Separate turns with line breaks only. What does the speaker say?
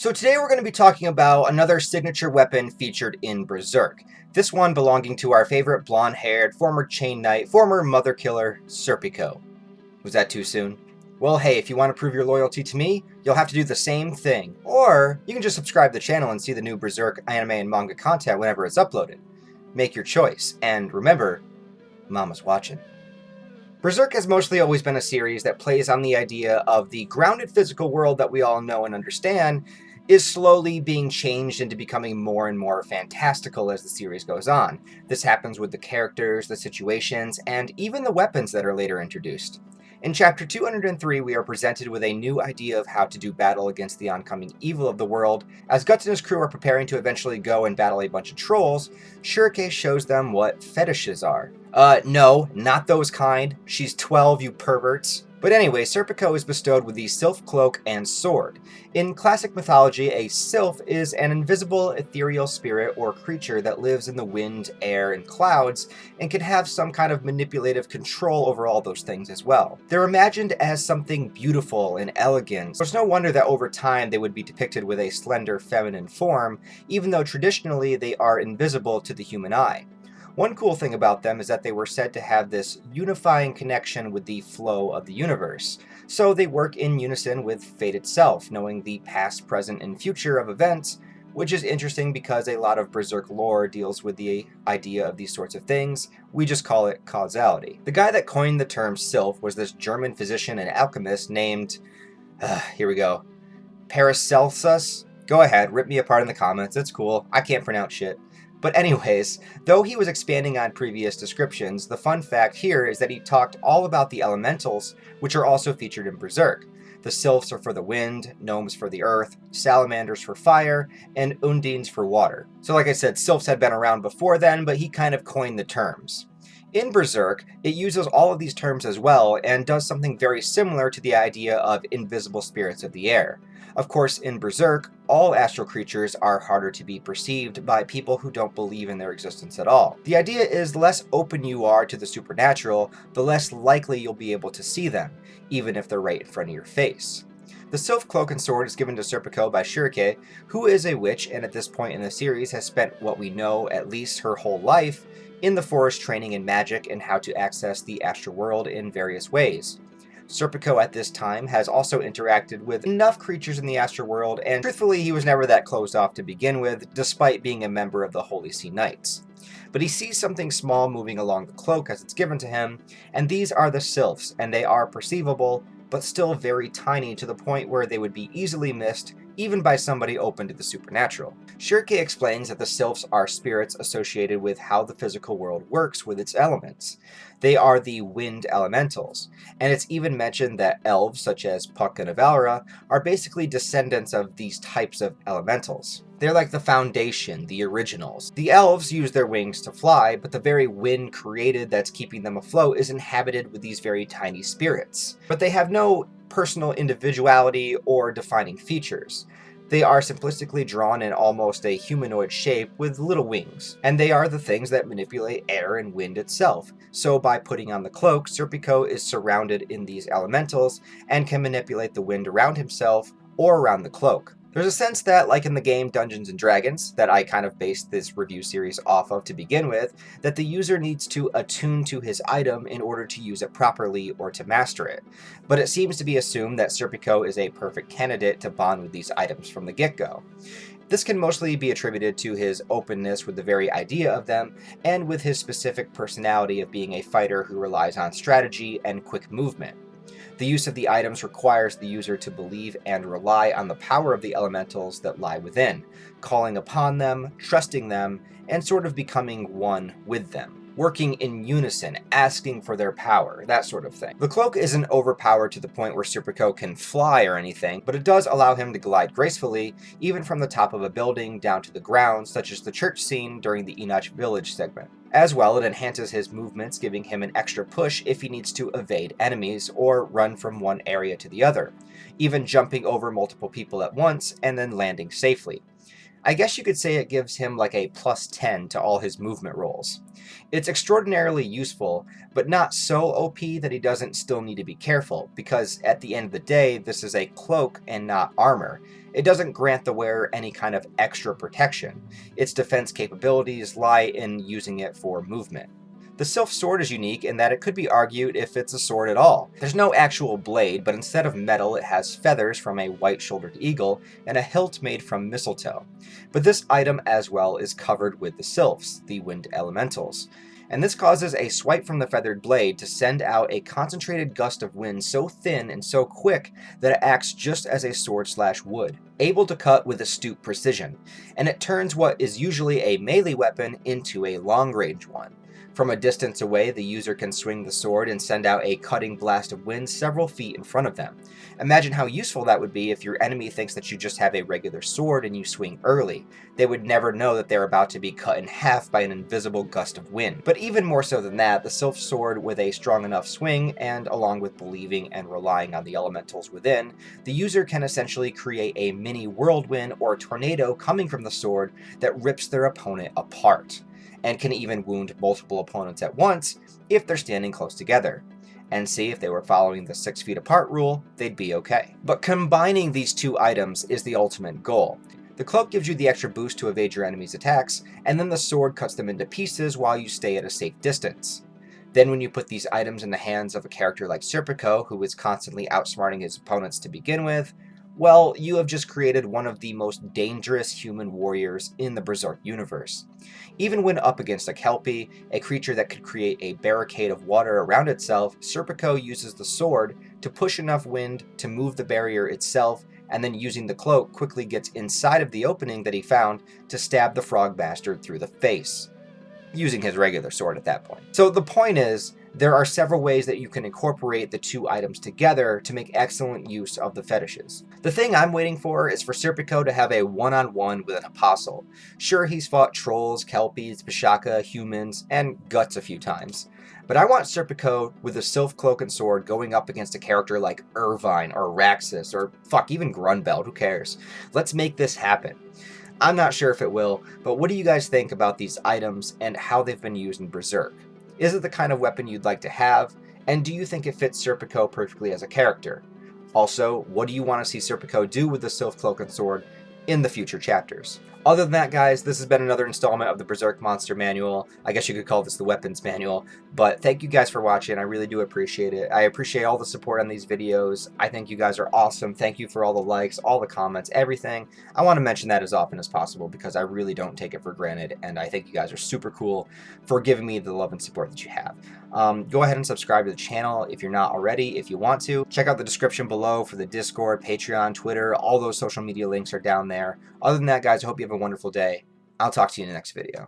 So today we're going to be talking about another signature weapon featured in Berserk. This one belonging to our favorite blonde-haired former Chain Knight, former Mother Killer, Serpico. Was that too soon? Well, hey, if you want to prove your loyalty to me, you'll have to do the same thing. Or you can just subscribe to the channel and see the new Berserk anime and manga content whenever it's uploaded. Make your choice, and remember, Mama's watching. Berserk has mostly always been a series that plays on the idea of the grounded physical world that we all know and understand is slowly being changed into becoming more and more fantastical as the series goes on. This happens with the characters, the situations, and even the weapons that are later introduced. In Chapter 203, we are presented with a new idea of how to do battle against the oncoming evil of the world. As Guts and his crew are preparing to eventually go and battle a bunch of trolls, Shurike shows them what fetishes are. No, not those kind. She's 12, you perverts. But anyway, Serpico is bestowed with the Sylph Cloak and Sword. In classic mythology, a Sylph is an invisible, ethereal spirit or creature that lives in the wind, air, and clouds, and can have some kind of manipulative control over all those things as well. They're imagined as something beautiful and elegant, so it's no wonder that over time they would be depicted with a slender feminine form, even though traditionally they are invisible to the human eye. One cool thing about them is that they were said to have this unifying connection with the flow of the universe. So they work in unison with fate itself, knowing the past, present, and future of events, which is interesting because a lot of Berserk lore deals with the idea of these sorts of things. We just call it causality. The guy that coined the term Sylph was this German physician and alchemist named, here we go, Paracelsus? Go ahead, rip me apart in the comments, it's cool, I can't pronounce shit. But anyways, though he was expanding on previous descriptions, the fun fact here is that he talked all about the elementals, which are also featured in Berserk. The Sylphs are for the wind, gnomes for the earth, salamanders for fire, and undines for water. So like I said, Sylphs had been around before then, but he kind of coined the terms. In Berserk, it uses all of these terms as well, and does something very similar to the idea of invisible spirits of the air. Of course, in Berserk, all astral creatures are harder to be perceived by people who don't believe in their existence at all. The idea is the less open you are to the supernatural, the less likely you'll be able to see them, even if they're right in front of your face. The Sylph Cloak and Sword is given to Serpico by Shurike, who is a witch and at this point in the series has spent what we know at least her whole life in the forest training in magic and how to access the astral world in various ways. Serpico at this time has also interacted with enough creatures in the astral world, and truthfully he was never that closed off to begin with, despite being a member of the Holy Sea Knights. But he sees something small moving along the cloak as it's given to him, and these are the Sylphs, and they are perceivable, but still very tiny to the point where they would be easily missed even by somebody open to the supernatural. Shurike explains that the Sylphs are spirits associated with how the physical world works with its elements. They are the wind elementals, and it's even mentioned that elves such as Puck and Avalra are basically descendants of these types of elementals. They're like the foundation, the originals. The elves use their wings to fly, but the very wind created that's keeping them afloat is inhabited with these very tiny spirits. But they have no personal individuality or defining features. They are simplistically drawn in almost a humanoid shape with little wings, and they are the things that manipulate air and wind itself. So by putting on the cloak, Serpico is surrounded in these elementals and can manipulate the wind around himself or around the cloak. There's a sense that, like in the game Dungeons & Dragons, that I kind of based this review series off of to begin with, that the user needs to attune to his item in order to use it properly or to master it. But it seems to be assumed that Serpico is a perfect candidate to bond with these items from the get-go. This can mostly be attributed to his openness with the very idea of them, and with his specific personality of being a fighter who relies on strategy and quick movement. The use of the items requires the user to believe and rely on the power of the elementals that lie within, calling upon them, trusting them, and sort of becoming one with them. Working in unison, asking for their power, that sort of thing. The cloak isn't overpowered to the point where Serpico can fly or anything, but it does allow him to glide gracefully, even from the top of a building down to the ground, such as the church scene during the Enoch Village segment. As well, it enhances his movements, giving him an extra push if he needs to evade enemies or run from one area to the other, even jumping over multiple people at once and then landing safely. I guess you could say it gives him like a +10 to all his movement rolls. It's extraordinarily useful, but not so OP that he doesn't still need to be careful, because at the end of the day, this is a cloak and not armor. It doesn't grant the wearer any kind of extra protection. Its defense capabilities lie in using it for movement. The Sylph sword is unique in that it could be argued if it's a sword at all. There's no actual blade, but instead of metal, it has feathers from a white-shouldered eagle and a hilt made from mistletoe. But this item as well is covered with the Sylphs, the wind elementals. And this causes a swipe from the feathered blade to send out a concentrated gust of wind so thin and so quick that it acts just as a sword/wood, able to cut with astute precision, and it turns what is usually a melee weapon into a long-range one. From a distance away, the user can swing the sword and send out a cutting blast of wind several feet in front of them. Imagine how useful that would be if your enemy thinks that you just have a regular sword and you swing early. They would never know that they're about to be cut in half by an invisible gust of wind. But even more so than that, the Sylph sword with a strong enough swing, and along with believing and relying on the elementals within, the user can essentially create a mini whirlwind or tornado coming from the sword that rips their opponent apart, and can even wound multiple opponents at once if they're standing close together. And see, if they were following the 6 feet apart rule, they'd be okay. But combining these two items is the ultimate goal. The cloak gives you the extra boost to evade your enemy's attacks, and then the sword cuts them into pieces while you stay at a safe distance. Then when you put these items in the hands of a character like Serpico, who is constantly outsmarting his opponents to begin with, well, you have just created one of the most dangerous human warriors in the Berserk universe. Even when up against a Kelpie, a creature that could create a barricade of water around itself, Serpico uses the sword to push enough wind to move the barrier itself, and then using the cloak quickly gets inside of the opening that he found to stab the frog bastard through the face, using his regular sword at that point. So the point is, there are several ways that you can incorporate the two items together to make excellent use of the fetishes. The thing I'm waiting for is for Serpico to have a one-on-one with an apostle. Sure, he's fought trolls, kelpies, Bashaka, humans, and guts a few times. But I want Serpico with the Self-Cloaking Sword going up against a character like Irvine or Raxus or fuck, even Grunbeld, who cares? Let's make this happen. I'm not sure if it will, but what do you guys think about these items and how they've been used in Berserk? Is it the kind of weapon you'd like to have? And do you think it fits Serpico perfectly as a character? Also, what do you want to see Serpico do with the Self-Cloaking Sword in the future chapters? Other than that, guys, this has been another installment of the Berserk Monster Manual. I guess you could call this the Weapons Manual. But thank you guys for watching. I really do appreciate it. I appreciate all the support on these videos. I think you guys are awesome. Thank you for all the likes, all the comments, everything. I want to mention that as often as possible because I really don't take it for granted. And I think you guys are super cool for giving me the love and support that you have. Go ahead and subscribe to the channel if you're not already, if you want to. Check out the description below for the Discord, Patreon, Twitter. All those social media links are down there. Other than that, guys, I hope you have a wonderful day. I'll talk to you in the next video.